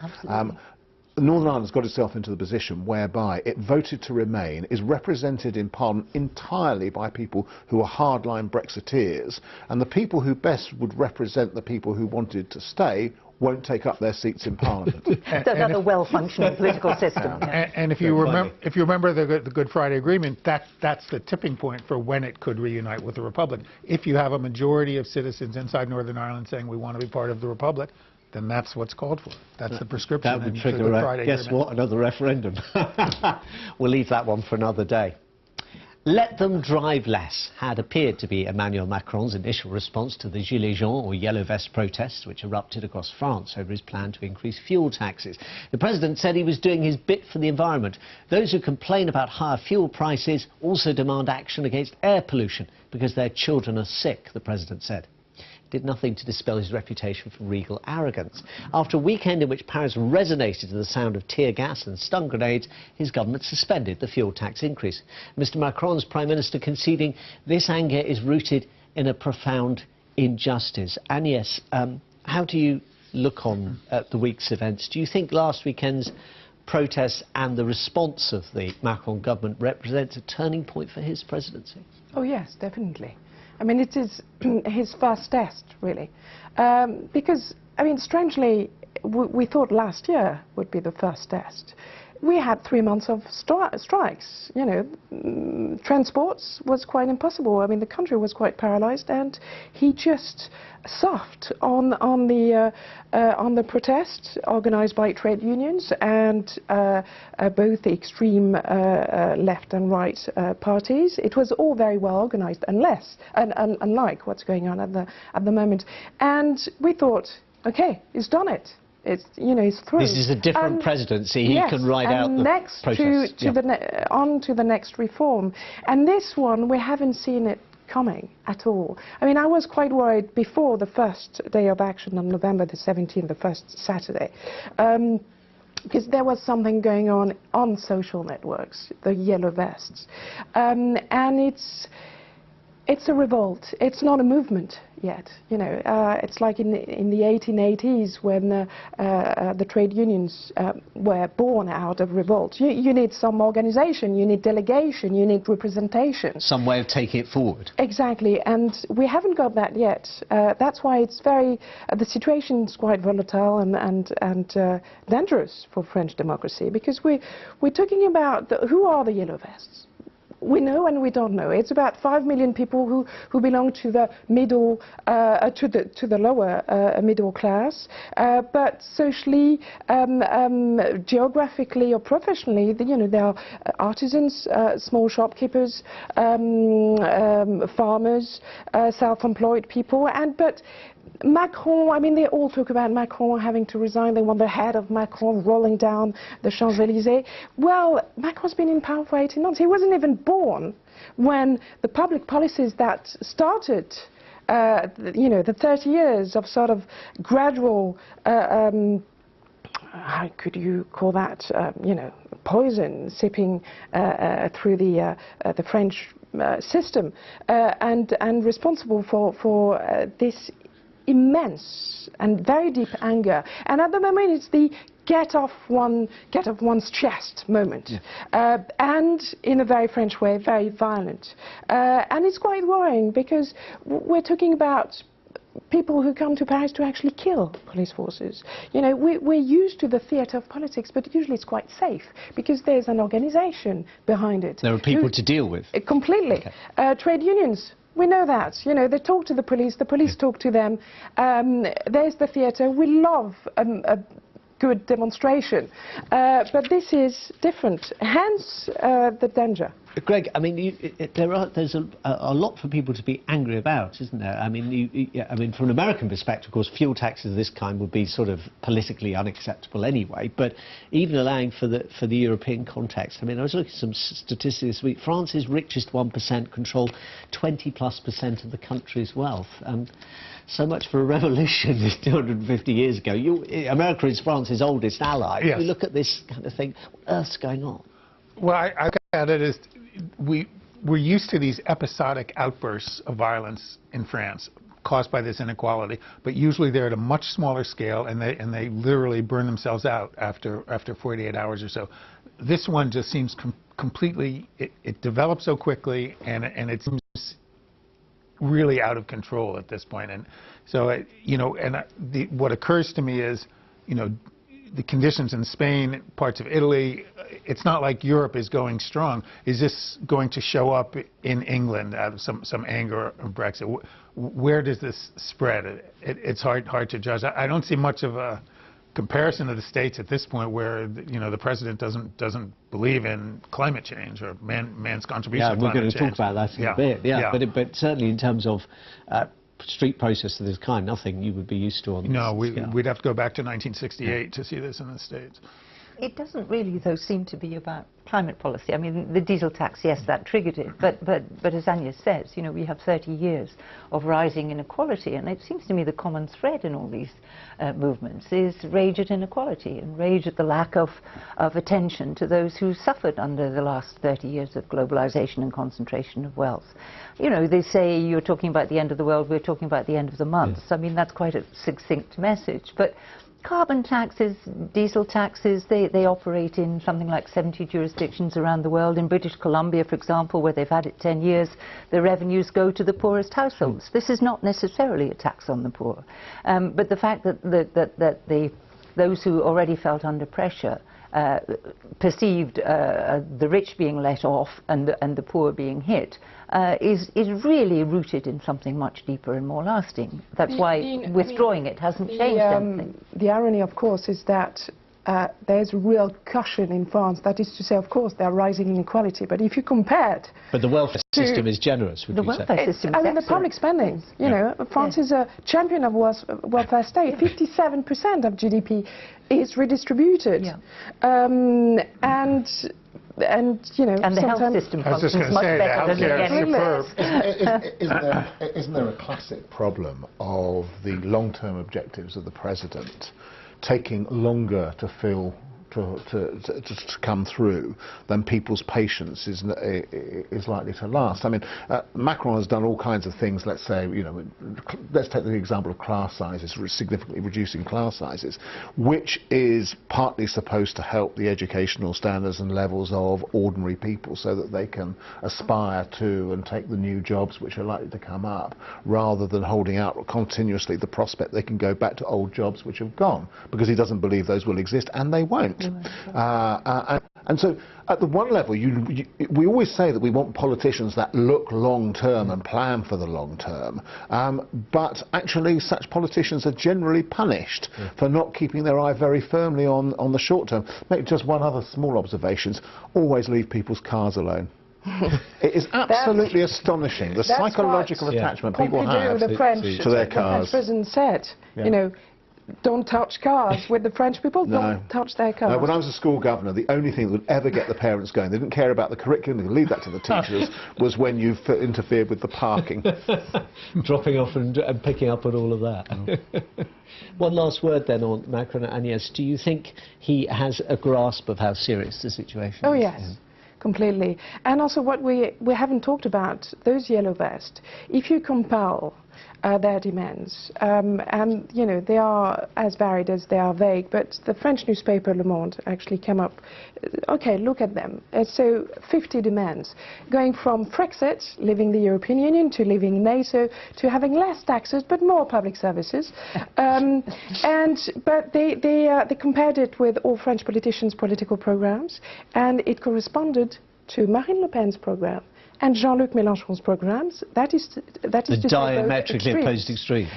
Speaker 8: Northern Ireland's got itself into the position whereby it voted to remain, is represented in Parliament entirely by people who are hardline Brexiteers, and the people who best would represent the people who wanted to stay won't take up their seats in Parliament.
Speaker 9: That's a well-functioning political system.
Speaker 12: And if you remember the Good Friday Agreement, that's the tipping point for when it could reunite with the Republic. If you have a majority of citizens inside Northern Ireland saying we want to be part of the Republic, then that's what's called for. That's the prescription.
Speaker 6: That would trigger, guess what, another referendum. We'll leave that one for another day. Let them drive less had appeared to be Emmanuel Macron's initial response to the Gilets jaunes or Yellow Vest protests which erupted across France over his plan to increase fuel taxes. The president said he was doing his bit for the environment. Those who complain about higher fuel prices also demand action against air pollution because their children are sick, the president said. Did nothing to dispel his reputation for regal arrogance. After a weekend in which Paris resonated to the sound of tear gas and stun grenades, his government suspended the fuel tax increase. Mr Macron's Prime Minister conceding this anger is rooted in a profound injustice. Agnès, how do you look on at the week's events? Do you think last weekend's protests and the response of the Macron government represents a turning point for his presidency?
Speaker 11: Oh yes, definitely. I mean, it is his first test, really, because, I mean, strangely, we thought last year would be the first test. We had 3 months of strikes, you know, transports was quite impossible. I mean, the country was quite paralyzed, and he just soft on the protest organised by trade unions and both the extreme left and right parties. It was all very well organised, unlike what's going on at the moment. And we thought, OK, he's done it. It's, you know, it's through.
Speaker 6: This is a different presidency. He can ride out the protests.
Speaker 11: On to the next reform. And this one, we haven't seen it coming at all. I mean, I was quite worried before the first day of action on November the 17th, the first Saturday, because there was something going on social networks, the Yellow Vests. And it's a revolt. It's not a movement yet. You know, it's like in the 1880s when the trade unions were born out of revolt. You need some organisation, you need delegation, you need representation.
Speaker 6: Some way of taking it forward.
Speaker 11: Exactly, and we haven't got that yet. That's why it's very, the situation is quite volatile and dangerous for French democracy, because we're talking about who are the Yellow Vests. We know and we don't know. It's about 5 million people who belong to the middle, to the lower middle class, but socially, geographically or professionally, you know, there are artisans, small shopkeepers, farmers, self-employed people, but Macron, I mean, they all talk about Macron having to resign. They want the head of Macron rolling down the Champs-Élysées. Well, Macron's been in power for 18 months. He wasn't even born when the public policies that started, you know, the 30 years of sort of gradual, how could you call that, you know, poison sipping through the French system, and responsible for this immense and very deep anger. And at the moment it's the get off one's chest moment, and in a very French way, very violent. And it's quite worrying because we're talking about people who come to Paris to actually kill police forces. You know, we're used to the theatre of politics, but usually it's quite safe because there's an organisation behind it.
Speaker 6: There are people to deal with.
Speaker 11: Completely. Okay. Trade unions. We know that, you know, they talk to the police talk to them. There's the theatre. We love good demonstration. But this is different, hence the danger.
Speaker 6: Greg, I mean, there's a lot for people to be angry about, isn't there? I mean, from an American perspective, of course, fuel taxes of this kind would be sort of politically unacceptable anyway. But even allowing for the European context, I mean, I was looking at some statistics this week. France's richest 1% control 20+% of the country's wealth. So much for a revolution 250 years ago. America is France's oldest ally.
Speaker 12: Yes.
Speaker 6: We look at this kind of thing. What earth's going on?
Speaker 12: Well, I look at it as we're used to these episodic outbursts of violence in France caused by this inequality, but usually they're at a much smaller scale, and they literally burn themselves out after 48 hours or so. This one just seems completely, it develops so quickly, and it seems really out of control at this point. And so, what occurs to me is, the conditions in Spain, parts of Italy, it's not like Europe is going strong. Is this going to show up in England out of some anger of Brexit? Where does this spread? It's hard to judge. I don't see much of a comparison to the States at this point, where the president doesn't believe in climate change or man's contribution to climate change.
Speaker 6: Yeah, we're going to talk about that in a bit. Yeah. But certainly in terms of street protests of this kind, nothing you would be used to on this scale.
Speaker 12: We'd have to go back to 1968 to see this in the States.
Speaker 9: It doesn't really, though, seem to be about climate policy. I mean, the diesel tax, yes, that triggered it. But as Anya says, we have 30 years of rising inequality, and it seems to me the common thread in all these movements is rage at inequality and rage at the lack of attention to those who suffered under the last 30 years of globalization and concentration of wealth. They say you're talking about the end of the world, we're talking about the end of the month. Yes. I mean, that's quite a succinct message. But carbon taxes, diesel taxes, they operate in something like 70 jurisdictions around the world. In British Columbia, for example, where they've had it 10 years, the revenues go to the poorest households. This is not necessarily a tax on the poor. But the fact that those who already felt under pressure perceived the rich being let off and the poor being hit is really rooted in something much deeper and more lasting. That's why withdrawing it hasn't changed anything.
Speaker 11: The irony, of course, is that there's real caution in France. That is to say, of course, there are rising inequality. But if you compare it...
Speaker 6: But the welfare system is generous, would you say?
Speaker 11: The welfare system is the public spending. France is a champion of welfare state. 57% of GDP is redistributed.
Speaker 9: And the health system functions much better than
Speaker 8: Isn't there a classic problem of the long-term objectives of the president taking longer to come through than people's patience is likely to last? I mean, Macron has done all kinds of things. Let's say, let's take the example of class sizes, significantly reducing class sizes, which is partly supposed to help the educational standards and levels of ordinary people so that they can aspire to and take the new jobs which are likely to come up, rather than holding out continuously the prospect they can go back to old jobs which have gone, because he doesn't believe those will exist, and they won't. And so, at the one level, we always say that we want politicians that look long-term and plan for the long-term, but actually such politicians are generally punished for not keeping their eye very firmly on the short-term. Make just one other small observation: always leave people's cars alone. It is absolutely astonishing, the psychological attachment people have to their cars.
Speaker 11: The French president said, don't touch cars with the French people. Don't touch their cars.
Speaker 8: When I was a school governor, the only thing that would ever get the parents going, they didn't care about the curriculum, they leave that to the teachers, was when you interfered with the parking.
Speaker 6: Dropping off and picking up on all of that. One last word then on Macron and Agnès. Do you think he has a grasp of how serious the situation is?
Speaker 11: Oh, yes. Completely. And also what we haven't talked about, those yellow vests, if you compel their demands, and they are as varied as they are vague, but the French newspaper Le Monde actually came up, okay, look at them. So 50 demands, going from Brexit, leaving the European Union, to leaving NATO, to having less taxes but more public services. But they compared it with all French politicians' political programs, and it corresponded to Marine Le Pen's program and Jean-Luc Mélenchon's programs, that is to
Speaker 6: the diametrically opposed extremes.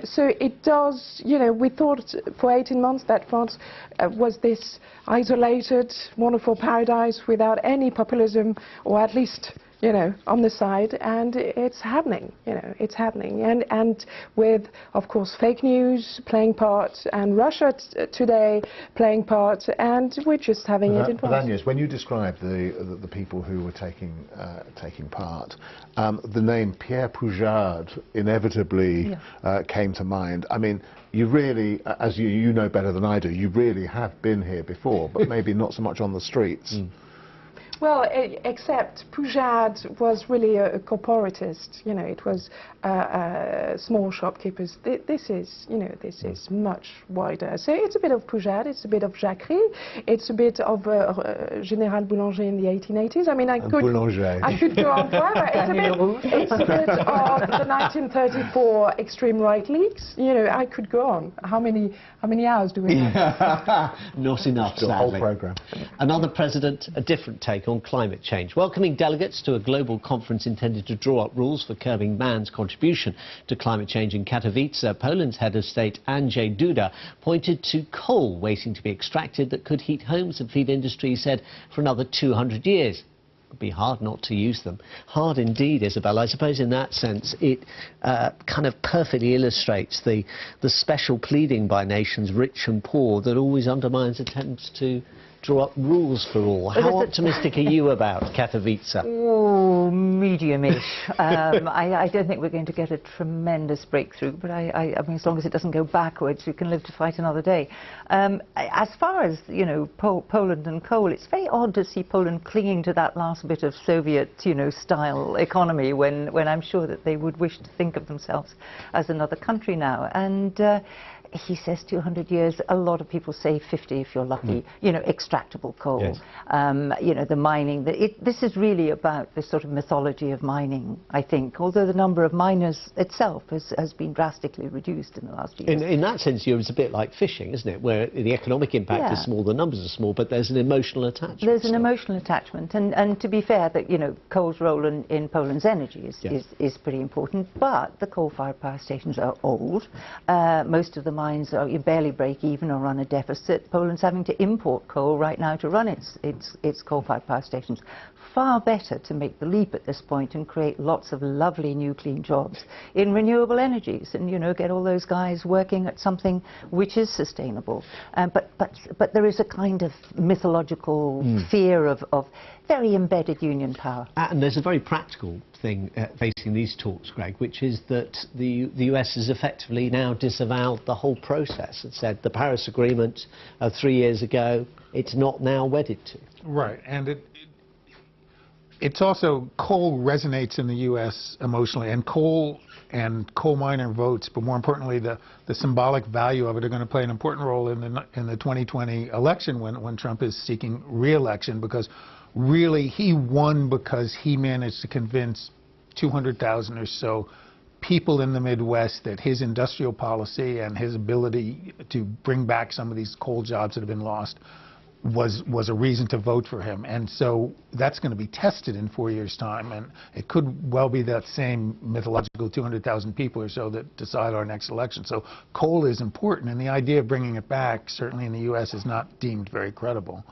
Speaker 11: So it does, you know, we thought for 18 months that France was this isolated, wonderful paradise without any populism, or at least, you know, on the side, and it's happening, you know, it's happening. And with, of course, fake news playing part, and Russia today playing part, and we're just having it in France.
Speaker 8: But Agnes, when you describe the people who were taking part, the name Pierre Poujade inevitably came to mind. I mean, you really, as you know better than I do, you really have been here before, but maybe not so much on the streets.
Speaker 11: Well, except Poujade was really a corporatist. You know, it was small shopkeepers. This is, you know, this is much wider. So it's a bit of Poujade, it's a bit of Jacquerie, it's a bit of Général Boulanger in the 1880s. I mean, I could go on forever. It's a bit of the 1934 extreme right leagues. You know, I could go on. How many hours do we have?
Speaker 6: Not enough, sadly.
Speaker 8: The whole programme.
Speaker 6: Another president, a different take on climate change, welcoming delegates to a global conference intended to draw up rules for curbing man's contribution to climate change in Katowice. Poland's head of state, Andrzej Duda, pointed to coal waiting to be extracted that could heat homes and feed industry, he said, for another 200 years. It would be hard not to use them. Hard indeed, Isabel. I suppose in that sense it kind of perfectly illustrates the special pleading by nations, rich and poor, that always undermines attempts to draw up rules for all. How optimistic are you about Katowice?
Speaker 9: Oh, medium-ish. I don't think we're going to get a tremendous breakthrough, but I mean, as long as it doesn't go backwards, we can live to fight another day. As far as, you know, Poland and coal, it's very odd to see Poland clinging to that last bit of Soviet, you know, style economy when I'm sure that they would wish to think of themselves as another country now. And he says 200 years. A lot of people say 50 if you're lucky. You know, extractable coal. Yes. You know, the mining. This is really about the sort of mythology of mining, I think. Although the number of miners itself has been drastically reduced in the last years.
Speaker 6: In that sense, it's a bit like fishing, isn't it? Where the economic impact is small, the numbers are small, but there's an emotional attachment.
Speaker 9: There's an emotional attachment, and to be fair, that, you know, coal's role in Poland's energy is pretty important. But the coal-fired power stations are old. Most of them mines you barely break even or run a deficit. Poland's having to import coal right now to run its coal-fired power stations. Far better to make the leap at this point and create lots of lovely new clean jobs in renewable energies, and, you know, get all those guys working at something which is sustainable. But there is a kind of mythological fear of very embedded union power.
Speaker 6: And there's a very practical thing facing these talks, Greg, which is that the US has effectively now disavowed the whole process and said the Paris Agreement 3 years ago, it's not now wedded to.
Speaker 12: Right, and it's also, coal resonates in the U.S. emotionally, and coal miner votes, but more importantly, the symbolic value of it, are going to play an important role in the 2020 election when Trump is seeking re-election, because really he won because he managed to convince 200,000 or so people in the Midwest that his industrial policy and his ability to bring back some of these coal jobs that have been lost was a reason to vote for him. And so that's going to be tested in 4 years' time, and it could well be that same mythological 200,000 people or so that decide our next election. So coal is important, and the idea of bringing it back, certainly in the U.S., is not deemed very credible.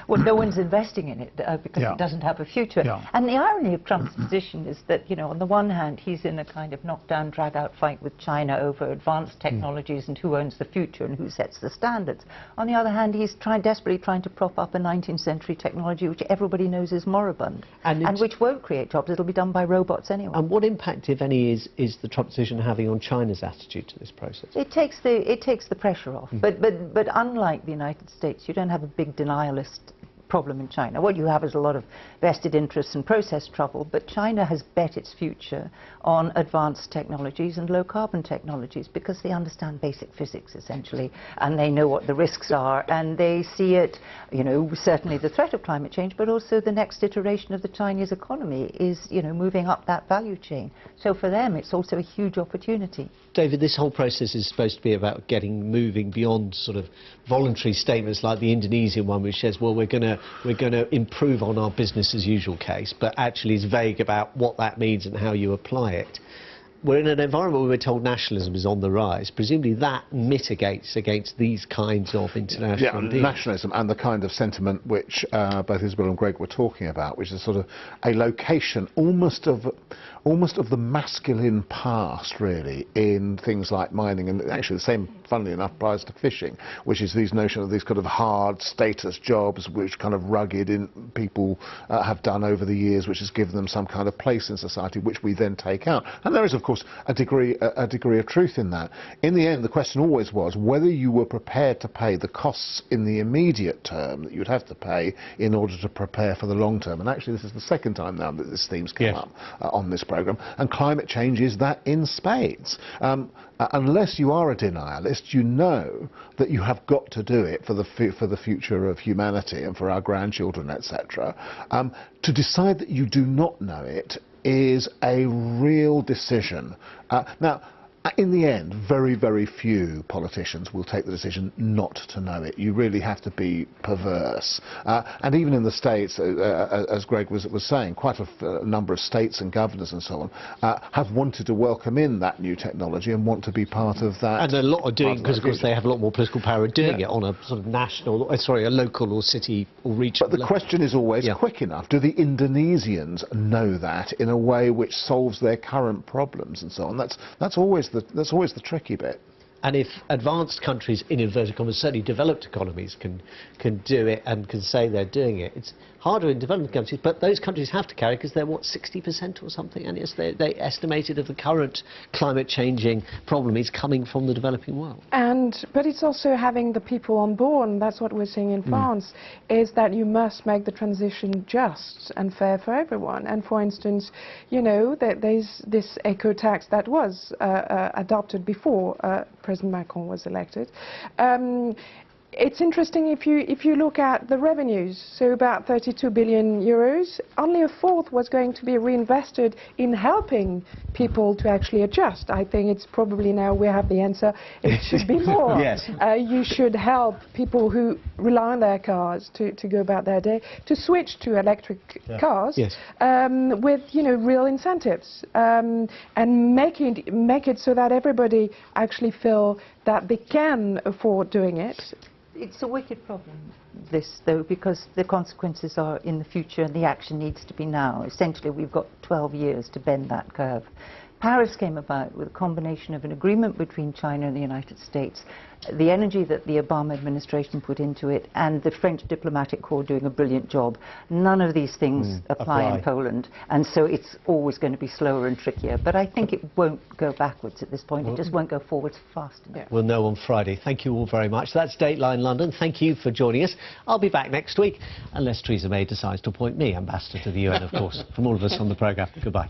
Speaker 9: Well, no one's investing in it because it doesn't have a future. And the irony of Trump's position is that, you know, on the one hand, he's in a kind of knock-down, drag-out fight with China over advanced technologies and who owns the future and who sets the standards. On the other hand, he's desperately trying to prop up a 19th century technology which everybody knows is moribund and which won't create jobs. It'll be done by robots anyway.
Speaker 6: And what impact, if any, is the Trump decision having on China's attitude to this process?
Speaker 9: It takes the pressure off. But unlike the United States, you don't have a big denialist problem in China. What you have is a lot of vested interests and process trouble, but China has bet its future on advanced technologies and low-carbon technologies because they understand basic physics, essentially, and they know what the risks are, and they see it, you know, certainly the threat of climate change, but also the next iteration of the Chinese economy is, you know, moving up that value chain. So for them, it's also a huge opportunity.
Speaker 6: David, this whole process is supposed to be about moving beyond sort of voluntary statements like the Indonesian one, which says, well, we're going to to improve on our business as usual case, but actually is vague about what that means and how you apply it. We're in an environment where we're told nationalism is on the rise. Presumably that mitigates against these kinds of international deals.
Speaker 8: Nationalism and the kind of sentiment which both Isabel and Greg were talking about, which is sort of a location almost of the masculine past, really, in things like mining, and actually the same, funnily enough, applies to fishing, which is these notion of these kind of hard status jobs which kind of rugged people have done over the years, which has given them some kind of place in society, which we then take out. And there is, of course, a degree of truth in that. In the end, the question always was whether you were prepared to pay the costs in the immediate term that you'd have to pay in order to prepare for the long term. And actually, this is the second time now that this theme's come up on this programme, and climate change is that in spades. Unless you are a denialist, you know that you have got to do it for the future of humanity and for our grandchildren, etc. To decide that you do not know it is a real decision. Now, in the end, very, very few politicians will take the decision not to know it. You really have to be perverse. And even in the States, as Greg was saying, quite a number of states and governors and so on have wanted to welcome in that new technology and want to be part of that.
Speaker 6: And a lot are doing, because of course they have a lot more political power doing it on a sort of national, a local or city or regional
Speaker 8: But the question is always quick enough. Do the Indonesians know that in a way which solves their current problems and so on? That's always the tricky bit.
Speaker 6: And if advanced countries, in inverted commas, certainly developed economies, can do it and can say they're doing it, it's harder in developing countries, but those countries have to carry, because they're, what, 60% or something? And yes, they estimated of the current climate changing problem is coming from the developing world.
Speaker 11: But it's also having the people on board, and that's what we're seeing in France, is that you must make the transition just and fair for everyone. And for instance, you know, there's this eco tax that was adopted before President Macron was elected. It's interesting if you look at the revenues, so about 32 billion euros, only a fourth was going to be reinvested in helping people to actually adjust. I think it's probably now we have the answer. It should be more.
Speaker 6: Yes.
Speaker 11: You should help people who rely on their cars to go about their day to switch to electric cars with, you know, real incentives, and make it so that everybody actually feel that they can afford doing it.
Speaker 9: It's a wicked problem, this, though, because the consequences are in the future and the action needs to be now. Essentially, we've got 12 years to bend that curve. Paris came about with a combination of an agreement between China and the United States, the energy that the Obama administration put into it, and the French diplomatic corps doing a brilliant job. None of these things apply in Poland, and so it's always going to be slower and trickier. But I think it won't go backwards at this point. It just won't go forwards fast enough.
Speaker 6: We'll know on Friday. Thank you all very much. That's Dateline London. Thank you for joining us. I'll be back next week, unless Theresa May decides to appoint me ambassador to the UN, of course. From all of us on the programme, goodbye.